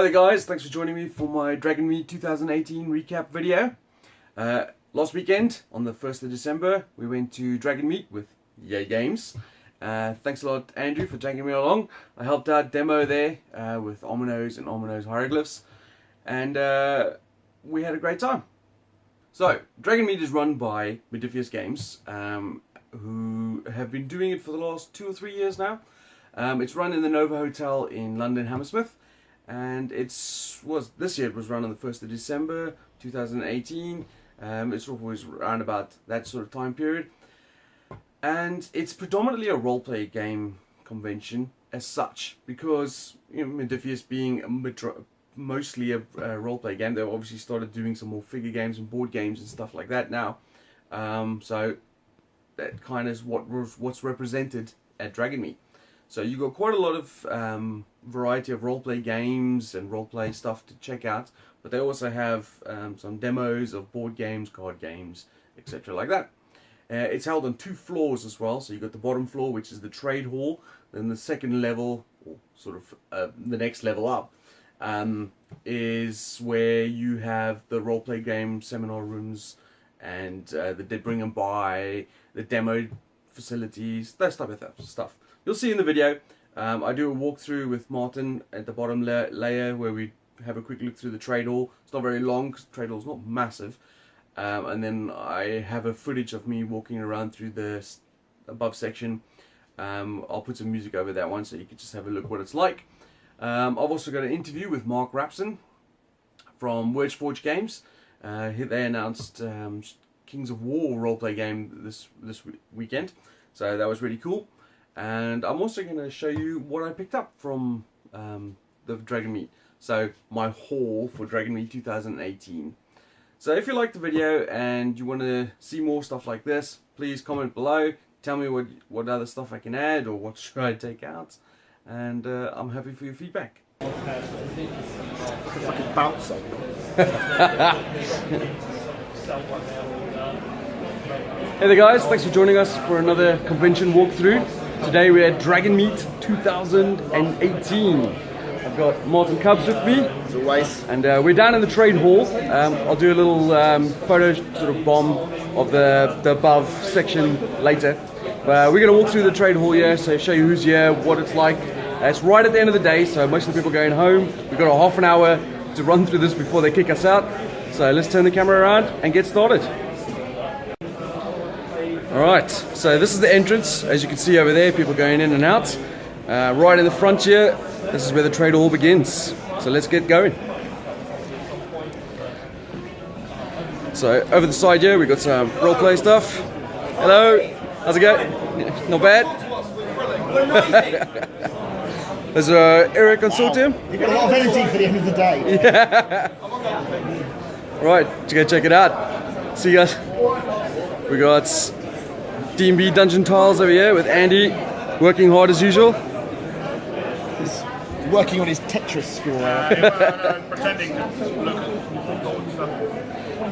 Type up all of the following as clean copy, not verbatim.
Hi there guys, thanks for joining me for my Dragonmeet 2018 recap video. Last weekend, on the 1st of December, we went to Dragonmeet with Yay Games. Thanks a lot Andrew for taking me along. I helped out demo there with Omino's and Omino's hieroglyphs, and we had a great time. So, Dragonmeet is run by Modiphius Games, who have been doing it for the last 2 or 3 years now. It's run in the Nova Hotel in London, Hammersmith. And this year it was run on the 1st of December 2018. It's always around about that sort of time period. And it's predominantly a role-play game convention as such, because Modiphius being mostly a role-play game, they've obviously started doing some more figure games and board games and stuff like that now. So that kind of is what's represented at Dragonmeet. So you've got quite a lot of variety of role-play games and role-play stuff to check out, but they also have some demos of board games, card games, etc. like that. It's held on 2 floors as well, so you've got the bottom floor, which is the trade hall, then the second level, or sort of the next level up, is where you have the role-play game seminar rooms and the Dead Bring and Buy, the demo facilities, that type of stuff. You'll see in the video, I do a walkthrough with Martin at the bottom layer where we have a quick look through the trade hall. It's not very long because the trade hall is not massive. And then I have a footage of me walking around through the above section. I'll put some music over that one so you can just have a look what it's like. I've also got an interview with Mark Rapson from Forge Games. They announced Kings of War roleplay game this weekend, so that was really cool. And I'm also going to show you what I picked up from the Dragonmeet. So my haul for Dragonmeet 2018. So if you liked the video and you want to see more stuff like this, please comment below. Tell me what other stuff I can add or what should I take out. And I'm happy for your feedback. Fucking bouncer. Hey there guys, thanks for joining us for another convention walkthrough. Today we're at Dragonmeet 2018. I've got Martin Cubs with me. As always. And we're down in the trade hall. I'll do a little photo sort of bomb of the above section later. We're going to walk through the trade hall here, so show you who's here, what it's like. It's right at the end of the day, so most of the people are going home. We've got a half an hour to run through this before they kick us out. So let's turn the camera around and get started. Alright, so this is the entrance. As you can see over there, people going in and out. Right in the front here, this is where the trade hall begins. So let's get going. So over the side here, we've got some roleplay stuff. Hello, how's it going? Not bad? There's Eric Consortium. You've got a lot of energy for the end of the day. Yeah. Right, let's go check it out. See you guys. We got D&B Dungeon Tiles over here with Andy, working hard as usual. He's working on his Tetris score. Pretending to look at stuff.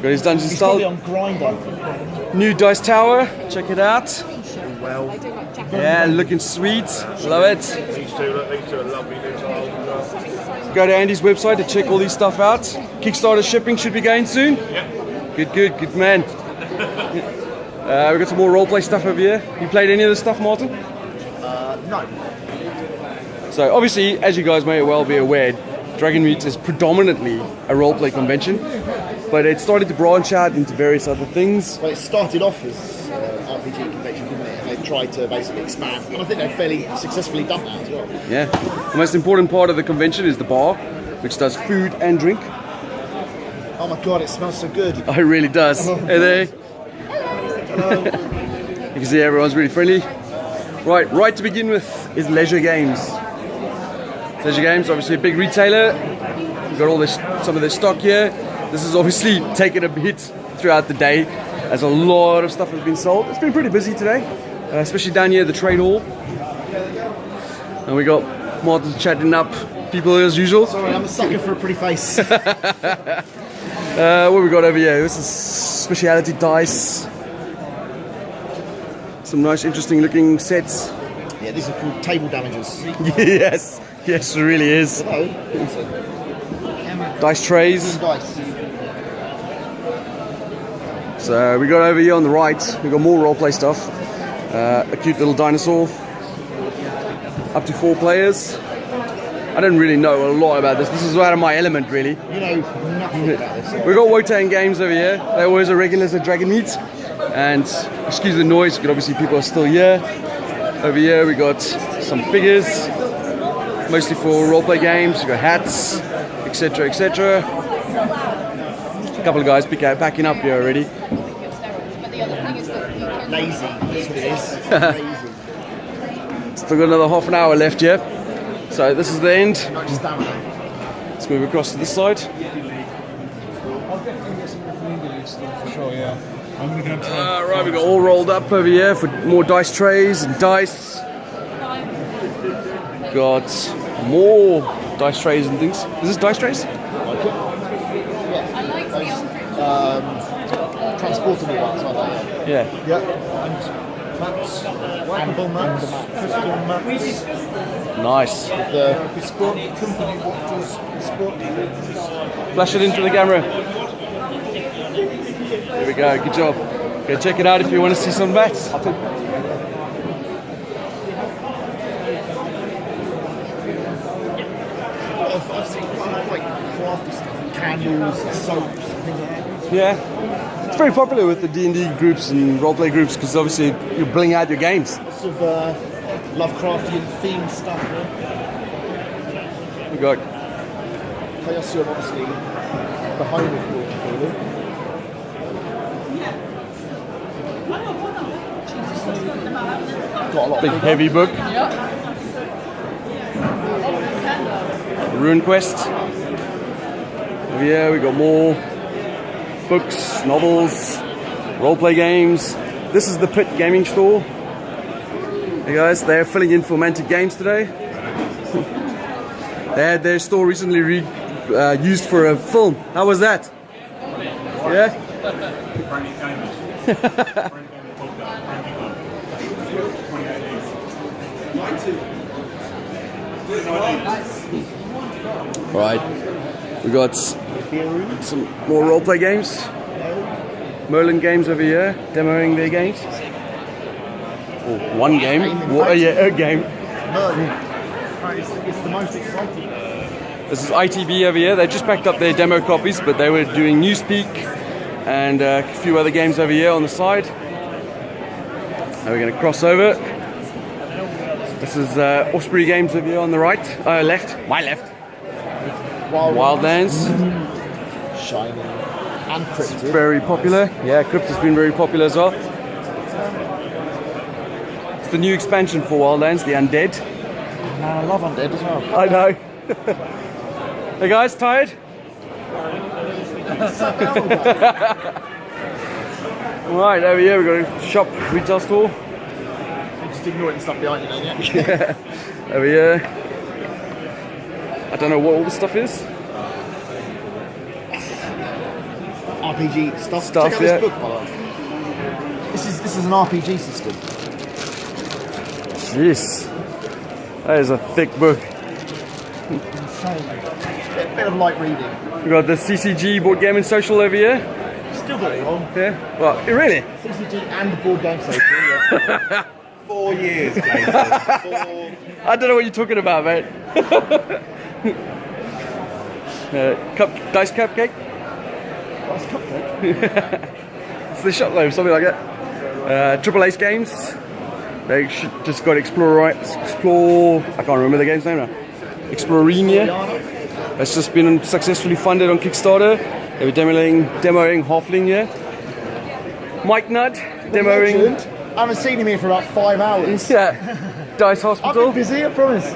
Got his Dungeon He's Style. probably on Grinder. New Dice Tower, check it out. Well, Yeah, looking sweet, love it. These two are lovely new tiles as well. Go to Andy's website to check all these stuff out. Kickstarter shipping should be going soon. Yep. Good man. We've got some more roleplay stuff over here. You played any of this stuff, Martin? no. So obviously, as you guys may well be aware, Dragonmeet is predominantly a roleplay convention, but it started to branch out into various other things. Well, it started off as an RPG convention, didn't it? And they've tried to basically expand. And I think they've fairly successfully done that as well. Yeah. The most important part of the convention is the bar, which does food and drink. Oh my god, it smells so good. Oh, it really does. Oh, Hey there. Hello. You can see everyone's really friendly. Right to begin with is Leisure Games. Leisure Games, obviously a big retailer. We've got all this, some of their stock here. This has obviously taken a hit throughout the day, as a lot of stuff has been sold. It's been pretty busy today, especially down here at the trade hall. And we got Martin chatting up people as usual. Sorry, I'm a sucker for a pretty face. What we got over here? This is speciality dice. Some nice, interesting looking sets. Yeah, these are called table damagers. Yes, it really is. Hello. dice trays. Dice. So we got over here on the right, we got more roleplay stuff. A cute little dinosaur. Up to 4 players. I don't really know a lot about this. This is out of my element, really. You know nothing about this. We got Wotan games over here. They're always a regulars at Dragonmeet. And excuse the noise, because obviously people are still here. Over here we got some figures, mostly for roleplay games. We got hats, etc., etc. A couple of guys packing up here already. Lazy, that's what it is. Lazy. Still got another half an hour left here. So this is the end. Not just stamina. Let's move across to this side. I'll definitely get some referendum stuff for sure, yeah. I'm going to go to Right, we got all rolled up over here for more dice trays and dice. Got more dice trays and things. Is this dice trays? Transportable ones, aren't they? Yeah. Yep. And mats. Amble mats. Crystal mats. Nice. The bespoke company watches. Bespoke. Flash it into the camera. There we go. Good job. Go check it out if you want to see some bats. I've seen quite crafty stuff. Candles, soaps, things like that. Yeah. It's very popular with the D&D groups and roleplay groups because obviously you bling out your games. Lots of Lovecraftian themed stuff. We got Chaosium, obviously, the home of Cthulhu. Got a lot big of heavy book. Rune Quest. Over here we got more books, novels, roleplay games. This is the Pit Gaming Store. Hey guys, they're filling in for Mantic Games today. They had their store recently used for a film. How was that? Yeah? Right, we got some more roleplay games. Merlin games over here, demoing their games. Oh, one game. Yeah, a game. Merlin. It's the most exciting. This is ITB over here. They just packed up their demo copies, but they were doing Newspeak and a few other games over here on the side. Now we're going to cross over. This is Osprey Games over here on the right, left, my left. Wildlands. Shining. And Crypt. Very popular. Yeah, Crypt has been very popular as well. It's the new expansion for Wildlands, the Undead. Man, I love Undead as well. I know. Hey guys, tired? Right, over here we've got a shop, retail store. Just ignoring the stuff behind you, don't you? Yeah. Over here. I don't know what all this stuff is. RPG stuff. Stuff, Check out yeah. this book, by the way. This is an RPG system. Yes. That is a thick book. Insane. Bit of light reading. We've got the CCG board game and social over here. Still got it wrong. Yeah. Well, really? CCG and board game social. Yeah. 4 years, Jason. I don't know what you're talking about, mate. Dice cupcake? What's cupcake? It's the shop though, something like that. Triple Ace Games. They just got Explore. I can't remember the game's name now. Explorenia. That's just been successfully funded on Kickstarter. They were demoing Halfling here. Mike Nutt demoing. I haven't seen him here for about 5 hours. Yeah. Dice I've Hospital. been busy, I promise.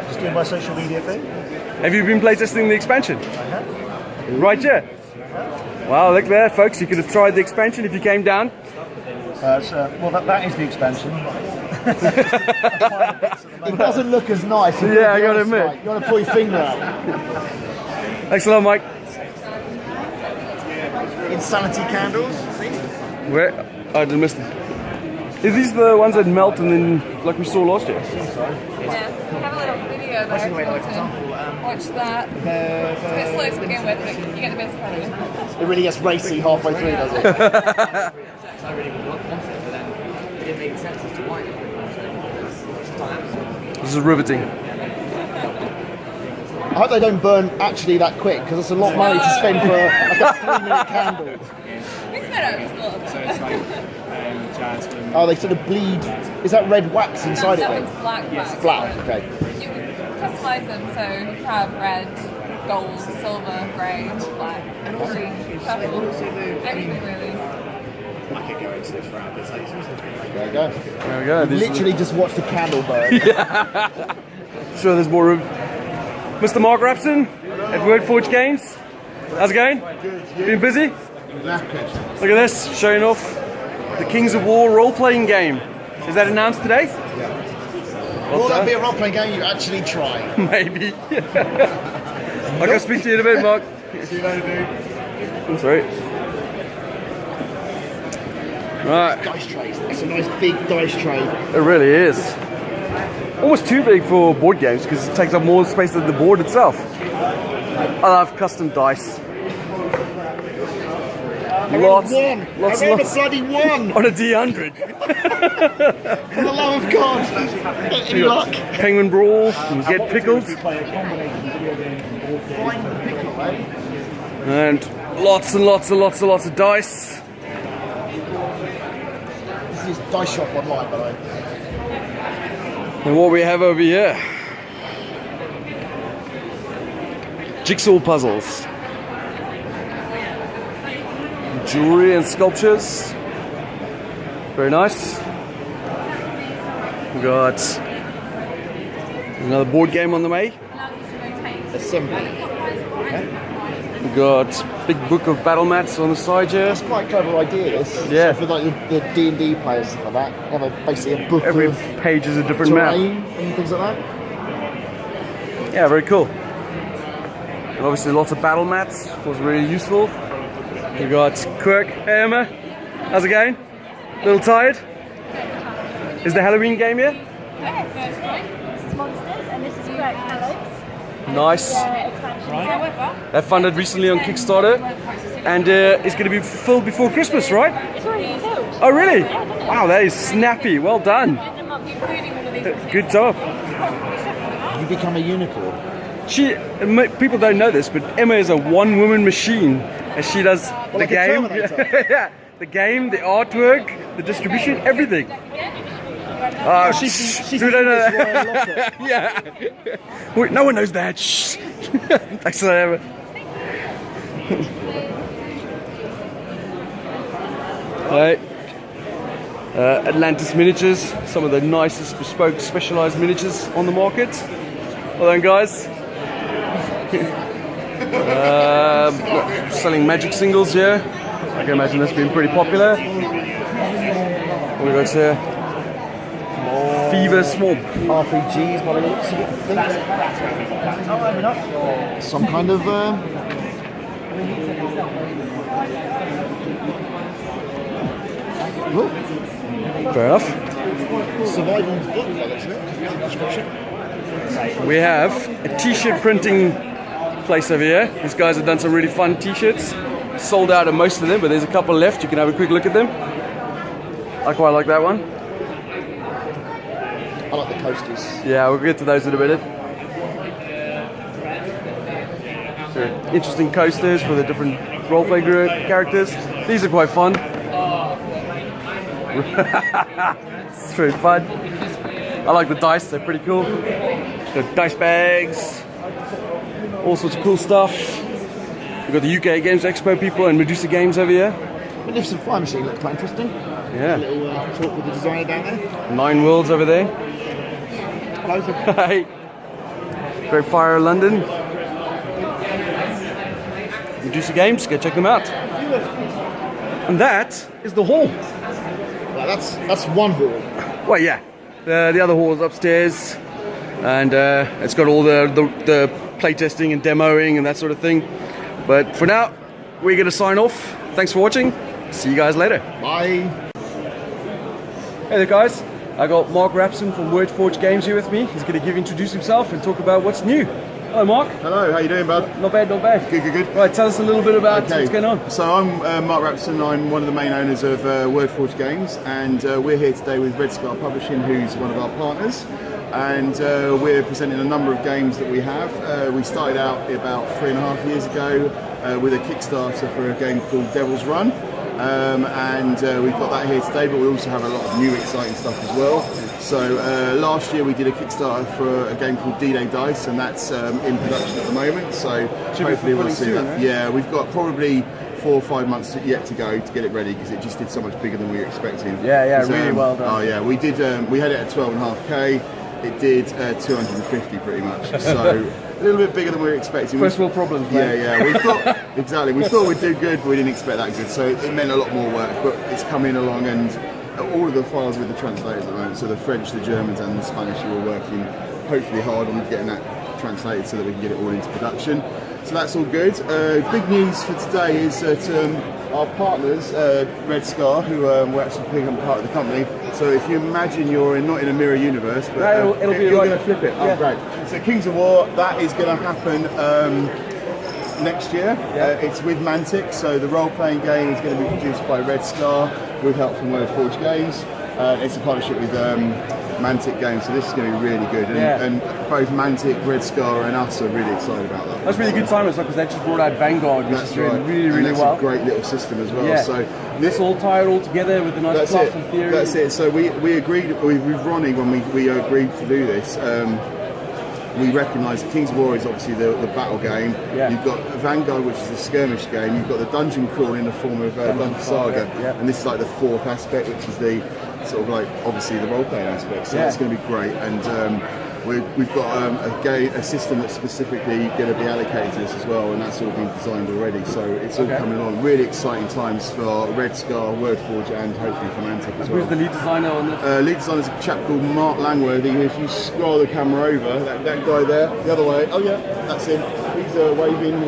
Just doing my social media thing. Have you been playtesting the expansion? I have. Right here. Wow, look there, folks. You could have tried the expansion if you came down. Well, that is the expansion. It doesn't look as nice. Yeah, I gotta admit. Right. You gotta pull your finger out. Thanks a lot, Mike. Insanity candles. See? Where? I didn't miss them. Are these the ones that melt and then, like we saw last year? Yeah, we have a little video video though. What's the way, if like, you for want to example, watch that. It's a bit slow to begin with, but you get the best part of it. it really gets racy halfway through, does it? I really would want it, but then it didn't make sense as to why. This is riveting. I hope they don't burn actually that quick, because it's a lot of money to spend for like a 3-minute candle. We sped up just a little bit. So it's like jazz. Oh, they sort of bleed. Is that red wax inside it That then? one's black wax. Black, okay. You can customize them so you have red, gold, silver, grey, black, green, purple, anything really. I could go into this round. It's like, There you go. There we go. You literally just watched the candle burn. Sure, there's more room. Mr. Mark Rapson at Wordforge Games. How's it going? Good. Been busy? Look at this, showing off the Kings of War role-playing game. Is that announced today? Yeah. Will that be a role-playing game you actually try? Maybe. I'll go speak to you in a bit, Mark. see you later, dude. I'm sorry. Right, Dice trays. It's a nice big dice tray. it really is. Almost too big for board games because it takes up more space than the board itself. I love custom dice. Lots I and rolled a lots bloody one! on a D100. For the love of God! Any luck? Penguin Brawl, and Get Pickled, and lots and lots and lots and lots of dice. This is Dice Shop online, by the way. And what we have over here, jigsaw puzzles, jewelry and sculptures. Very nice. We got another board game on the way. Assembly. We got big book of battle mats on the side here. That's quite a clever idea, this. Yeah. So for like the D&D players and stuff like that, they have basically a book Every of page is a different map. terrain and things like that. Yeah, very cool. And obviously lots of battle mats was really useful. We got Quirk. Hey Emma, how's it going? A little tired? Is the Halloween game here? This is Monsters and this is Greg Hallows. Nice. Expansion. That funded recently on Kickstarter, and it's going to be filled before Christmas, right? It's already filled. Oh, really? Wow, that is snappy. Well done. Good job. You become a unicorn. People don't know this, but Emma is a one-woman machine, and she does the like a game, Terminator. yeah, the game, the artwork, the distribution, everything. Oh, She's we don't know the that. Royal Locker. Yeah. Wait, no one knows that. Shh. Thanks a lot, Emma. Right. Atlantis miniatures, some of the nicest bespoke specialized miniatures on the market. Well done, guys. Selling Magic singles here. I can imagine that's been pretty popular. What we got here? Fever Swamp. RPGs, by the looks of it, I think. Oh, maybe not. Some kind of. Fair enough. Survival book, by the looks of it. Description. We have a t-shirt printing place over here. These guys have done some really fun t-shirts. Sold out of most of them, but there's a couple left. You can have a quick look at them. I quite like that one. I like the coasters. Yeah, we'll get to those in a minute. So, interesting coasters for the different roleplay characters. These are quite fun. It's very fun. I like the dice, they're pretty cool. The dice bags, all sorts of cool stuff. We've got the UK Games Expo people and Medusa Games over here. Magnificent Fire Machine looks quite interesting. Yeah. A little talk with the designer down there. 9 Worlds over there. Hello. Hey. Great Fire London. Medusa Games, go check them out. And that is the hall. Well, that's one hall. Well, yeah. The other hall is upstairs, and it's got all the playtesting and demoing and that sort of thing. But for now, we're going to sign off. Thanks for watching. See you guys later. Bye. Hey there, guys. I got Mark Rapson from Wordforge Games here with me. He's going to introduce himself and talk about what's new. Hello, Mark. Hello, how you doing, bud? Not bad, not bad. Good, good, good. Right, tell us a little bit about what's going on. So I'm Mark Rapson. I'm one of the main owners of Wordforge Games, and we're here today with Red Scar Publishing, who's one of our partners. And we're presenting a number of games that we have. We started out about 3.5 years ago with a Kickstarter for a game called Devil's Run. We've got that here today, but we also have a lot of new exciting stuff as well. So last year we did a Kickstarter for a game called D-Day Dice, and that's in production at the moment. So hopefully we'll see that. Right? Yeah, we've got probably 4 or 5 months yet to go to get it ready, because it just did so much bigger than we were expecting. Yeah, really well done. Oh yeah, we did. We had it at 12.5k. It did 250 pretty much. So a little bit bigger than we were expecting. First world problems, man. Yeah. We thought exactly. We thought we'd do good, but we didn't expect that good. So it meant a lot more work, but it's coming along, and all of the files with the translators at the moment. So the French, the Germans, and the Spanish are all working hopefully hard on getting that translated so that we can get it all into production. So that's all good. Big news for today is that our partners, Red Scar, who we're actually becoming part of the company. So if you imagine you're not in a mirror universe, but it'll be you're right. going to flip it. Yeah. Oh, great. So Kings of War, that is going to happen next year. Yeah. It's with Mantic, so the role-playing game is going to be produced by Red Scar with help from Wordforge Games. It's a partnership with Mantic Games, so this is going to be really good. And both Mantic, Red Scar, and us are really excited about that. That's really good timing as well, because they just brought out Vanguard, which is doing really well. That's a great little system as well. Yeah. So this all tied all together with the nice plot and theory. That's it. So we agreed with Ronnie when we agreed to do this. We recognise that Kings of War is obviously the battle game. Yeah. You've got Vanguard, which is the skirmish game. You've got the dungeon crawl in the form of Dungeon Saga. Yeah. And this is like the fourth aspect, which is the sort of like obviously the role-playing aspect. So that's going to be great. And we've got a system that's specifically going to be allocated to this as well, and that's all been designed already. So it's all coming on. Really exciting times for Red Scar, Wordforge, and hopefully for Mantic as well. Who's the lead designer on this? Lead designer is a chap called Mark Langworthy. If you scroll the camera over, that guy there, the other way. Oh yeah, that's him. He's waving.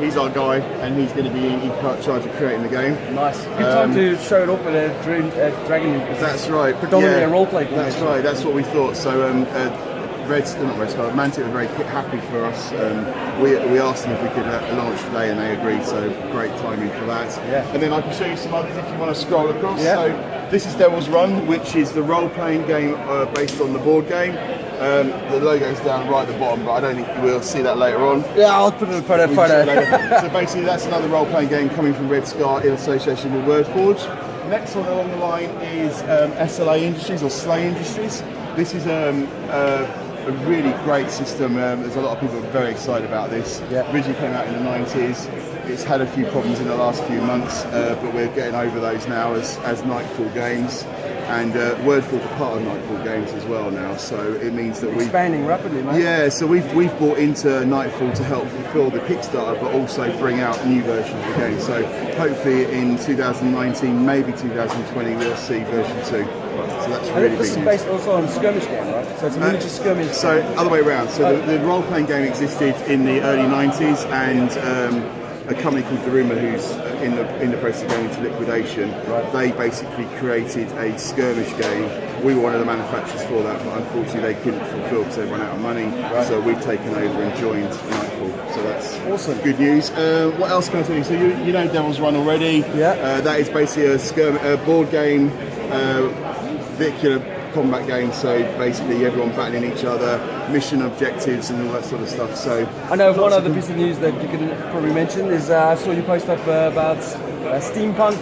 He's our guy, and he's going to be in charge of creating the game. Nice. Good time to show it off at Dragonmeet. That's right. Predominantly a role-play game. That's right. That's what we thought. So Mantic were very happy for us. We asked them if we could launch today, and they agreed. So great timing for that. Yeah. And then I can show you some others if you want to scroll across. Yeah. So this is Devil's Run, which is the role-playing game based on the board game. The logo's down right at the bottom, but I don't think you will see that later on. Yeah, I'll put it in the photo. So basically, that's another role-playing game coming from Red Scar in association with Wordforge. Next one along the line is SLA Industries, or Slay Industries. This is a really great system. There's a lot of people very excited about this. Yeah. Originally came out in the 90s. It's had a few problems in the last few months, but we're getting over those now as Nightfall Games. And Wordforge are part of Nightfall Games as well now, so it means that we're expanding rapidly, man. Yeah, so we've bought into Nightfall to help fulfill the Kickstarter, but also bring out new versions of the game. So hopefully in 2019, maybe 2020, we'll see version 2. So that's really big. This is based also on skirmish game, right? So it's a miniature skirmish. So other way around. So the role-playing game existed in the early 90s, and a company called Daruma, who's in the process of going into liquidation, they basically created a skirmish game. We were one of the manufacturers for that, but unfortunately they couldn't fulfill because they ran out of money. So we've taken over and joined Nightfall. So that's awesome. Good news. What else can I tell you? So you know Devil's Run already. Yeah. That is basically a board game, vehicular combat game, so basically everyone battling each other, mission objectives and all that sort of stuff. So I know one other piece of news that you can probably mention is I saw you post up about a steampunk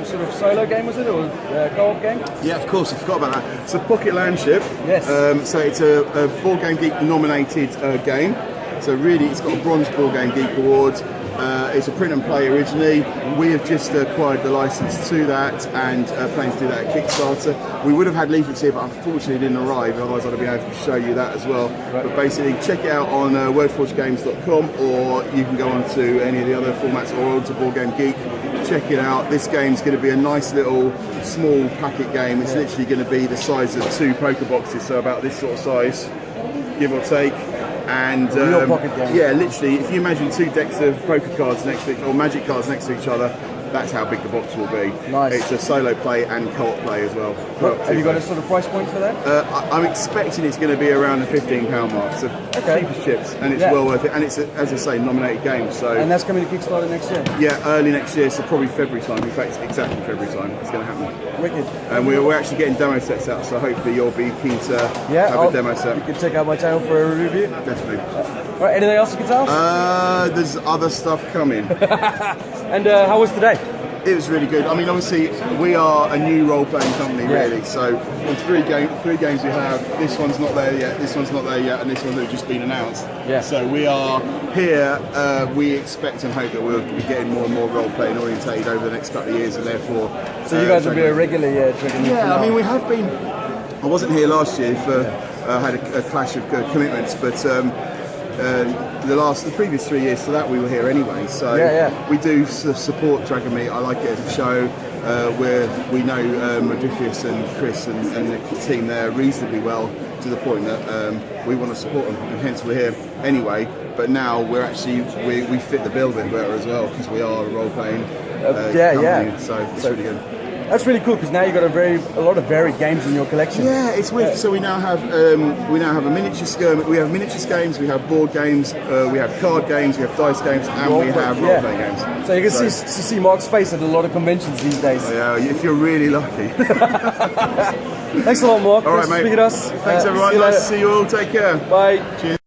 sort of solo game, was it, or co-op game? Yeah, of course, I forgot about that. It's a Pocket Landship. Yes. So it's a Board Game Geek nominated game. So really, it's got a Bronze Board Game Geek Award. It's a print and play originally. We have just acquired the license to that and planning to do that at Kickstarter. We would have had leaflets here, but unfortunately it didn't arrive, otherwise I'd have been able to show you that as well. But basically check it out on wordforgegames.com, or you can go on to any of the other formats, or onto Board Game Geek. Check it out. This game's going to be a nice little small packet game. It's literally going to be the size of 2 poker boxes, so about this sort of size, give or take. And pocket game. yeah, literally, if you imagine 2 decks of poker cards next to each, or magic cards next to each other, that's how big the box will be. Nice. It's a solo play and co-op play as well. Have you got a sort of price point for that? I'm expecting it's going to be around the £15 mark, so Okay. cheap as chips, and it's Yeah. well worth it. And it's, as I say, nominated game. So And that's coming to Kickstarter next year. yeah, early next year, so probably February time. In fact, exactly February time. It's going to happen. Wicked. And we're actually getting demo sets out, so hopefully you'll be keen to have a demo set. You can check out my channel for a review. Definitely. All right, anything else you can tell us? There's other stuff coming. And how was today? It was really good. I mean, obviously, we are a new role-playing company, really. So, on three games we have. This one's not there yet. This one's not there yet, and this one's just been announced. Yeah. So we are here. We expect and hope that we'll be getting more and more role-playing orientated over the next couple of years, and therefore. So you guys will be a regular Dragonmeet. Yeah, I mean, we have been. I wasn't here last year for had a clash of commitments, but the previous 3 years to that we were here anyway. So we do support Dragonmeet. I like it as a show. We know Modiphius and Chris and the team there reasonably well, to the point that we want to support them, and hence we're here anyway. But now we're actually we fit the bill a bit better as well, because we are a role-playing company. So it's really good. That's really cool, because now you've got a lot of varied games in your collection. Yeah, it's weird. So we now have a miniature skirmish. We have miniatures games. We have board games. We have card games. We have dice games, and we have role-playing games. So you can see Mark's face at a lot of conventions these days. Yeah, if you're really lucky. Thanks a lot, Mark. All right, Thanks for mate. speaking to us. Thanks, everyone. See you Nice later. to see you all. Take care. Bye. Cheers.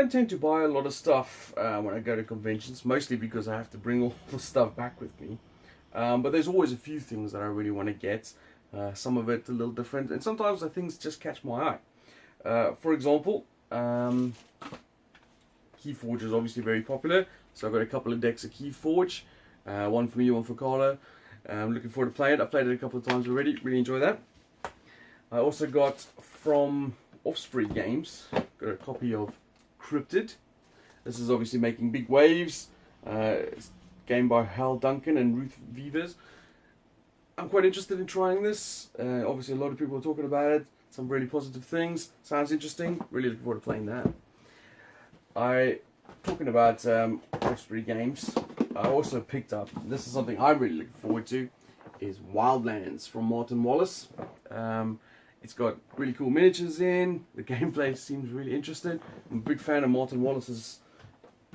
don't tend to buy a lot of stuff when I go to conventions, mostly because I have to bring all the stuff back with me. But there's always a few things that I really want to get. Some of it a little different, and sometimes the things just catch my eye. For example, Keyforge is obviously very popular, so I've got a couple of decks of Keyforge, one for me, one for Carla. I'm looking forward to playing it. I've played it a couple of times already, really enjoy that. I also got from Offspring Games, got a copy of Cryptid. This is obviously making big waves. It's a game by Hal Duncan and Ruth Vivers. I'm quite interested in trying this. Obviously a lot of people are talking about it. Some really positive things. Sounds interesting. Really looking forward to playing that. Talking about Offspring Games, I also picked up, this is something I'm really looking forward to, is Wildlands from Martin Wallace. It's got really cool miniatures in, the gameplay seems really interesting. I'm a big fan of Martin Wallace's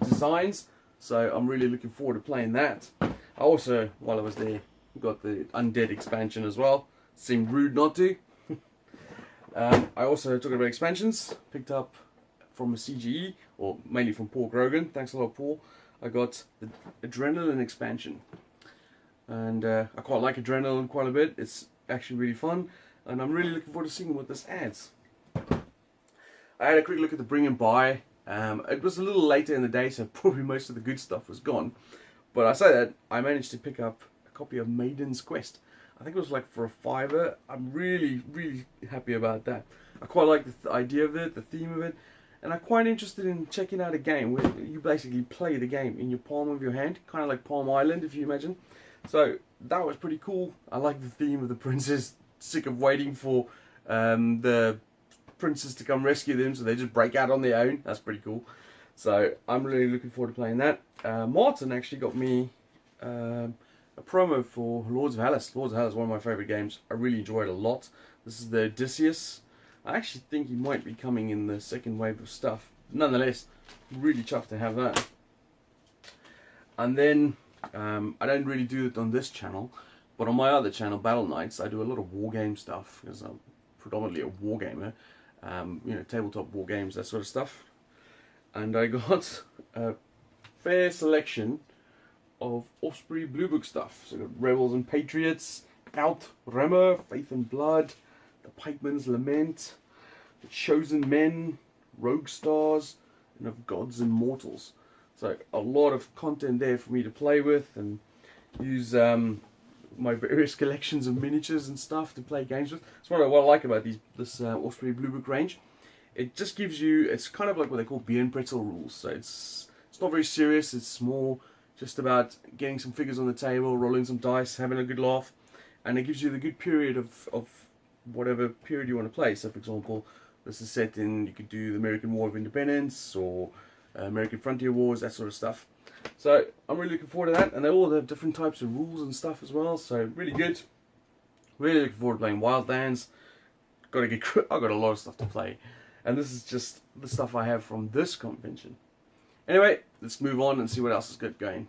designs, so I'm really looking forward to playing that. I also, while I was there, got the Undead expansion as well. Seemed rude not to. I also, talking about expansions, picked up from a CGE, or mainly from Paul Grogan, thanks a lot Paul, I got the Adrenalin Expansion. And I quite like Adrenalin quite a bit, it's actually really fun, and I'm really looking forward to seeing what this adds. I had a quick look at the bring and buy. It was a little later in the day, so probably most of the good stuff was gone. But I say that, I managed to pick up a copy of Maiden's Quest. I think it was like for a $5. I'm really, really happy about that. I quite like the idea of it, the theme of it, and I'm quite interested in checking out a game where you basically play the game in your palm of your hand, kind of like Palm Island, if you imagine. So that was pretty cool. I like the theme of the princess, sick of waiting for the princess to come rescue them, so they just break out on their own. That's pretty cool. So I'm really looking forward to playing that. Martin actually got me a promo for Lords of Hellas. Lords of Hellas is one of my favourite games. I really enjoy it a lot. This is the Odysseus. I actually think he might be coming in the second wave of stuff. Nonetheless, really chuffed to have that. And then, I don't really do it on this channel, but on my other channel, Battle Knights, I do a lot of war game stuff, because I'm predominantly a war gamer. You know, tabletop war games, that sort of stuff. And I got a fair selection of Osprey Blue Book stuff. So I got Rebels and Patriots, Out, Remmer, Faith and Blood, The Pikeman's Lament, The Chosen Men, Rogue Stars, and of Gods and Mortals. So a lot of content there for me to play with and use my various collections of miniatures and stuff to play games with. That's what I like about this Osprey Blue Book range. It just gives you, it's kind of like what they call beer and pretzel rules. So it's not very serious, it's more just about getting some figures on the table, rolling some dice, having a good laugh, and it gives you the good period of whatever period you want to play. So for example, this is set in, you could do the American War of Independence or American Frontier Wars, that sort of stuff. So I'm really looking forward to that, and they all have different types of rules and stuff as well, so really good. Really looking forward to playing Wildlands. I've got a lot of stuff to play, and this is just the stuff I have from this convention. Anyway, let's move on and see what else is good going.